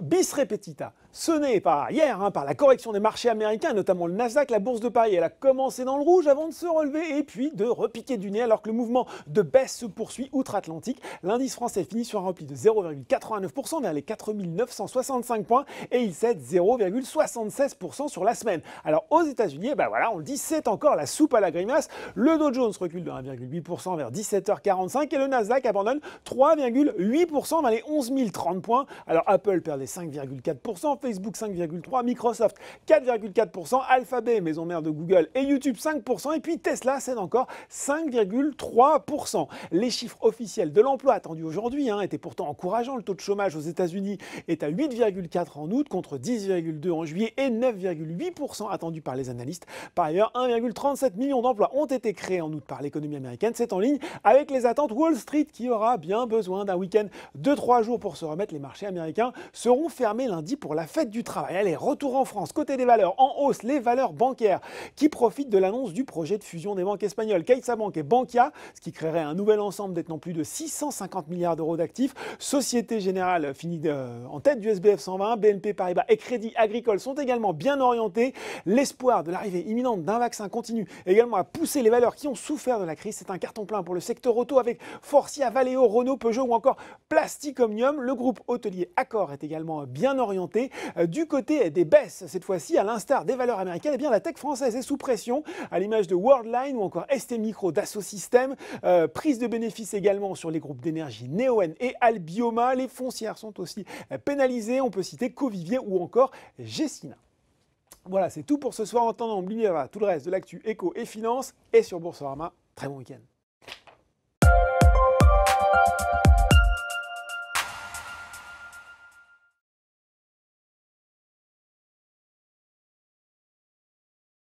Bis repetita. Ce n'est pas hier, par la correction des marchés américains, notamment le Nasdaq, la bourse de Paris, elle a commencé dans le rouge avant de se relever et puis de repiquer du nez alors que le mouvement de baisse se poursuit outre-Atlantique. L'indice français finit sur un repli de 0,89% vers les 4 965 points et il cède 0,76% sur la semaine. Alors aux États-Unis, on le dit, c'est encore la soupe à la grimace. Le Dow Jones recule de 1,8% vers 17h45 et le Nasdaq abandonne 3,8% vers les 11 030 points. Alors Apple perdait 5,4%, Facebook 5,3%, Microsoft 4,4%, Alphabet, maison mère de Google, et YouTube 5%, et puis Tesla cède encore 5,3%. Les chiffres officiels de l'emploi attendus aujourd'hui étaient pourtant encourageants. Le taux de chômage aux États-Unis est à 8,4 en août contre 10,2 en juillet et 9,8% attendu par les analystes. Par ailleurs, 1,37 million d'emplois ont été créés en août par l'économie américaine. C'est en ligne avec les attentes. Wall Street qui aura bien besoin d'un week-end de 3 jours pour se remettre. Les marchés américains seront fermés lundi pour la fête du travail. Allez, retour en France. Côté des valeurs, en hausse, les valeurs bancaires qui profitent de l'annonce du projet de fusion des banques espagnoles CaixaBank et Bankia, ce qui créerait un nouvel ensemble détenant plus de 650 milliards d'euros d'actifs. Société Générale finit en tête du SBF 120, BNP Paribas et Crédit Agricole sont également bien orientés. L'espoir de l'arrivée imminente d'un vaccin continue également à pousser les valeurs qui ont souffert de la crise. C'est un carton plein pour le secteur auto avec Forcia, Valeo, Renault, Peugeot ou encore Plastic Omnium. Le groupe hôtelier Accor est également bien orienté. Du côté des baisses, cette fois-ci, à l'instar des valeurs américaines, la tech française est sous pression, à l'image de Worldline ou encore ST Micro, Dassault Systèmes. Prise de bénéfices également sur les groupes d'énergie Neoen et Albioma. Les foncières sont aussi pénalisées. On peut citer Covivier ou encore Gessina. Voilà, c'est tout pour ce soir. En attendant, n'oubliez pas tout le reste de l'actu éco et finance et sur Boursorama. Très bon week-end.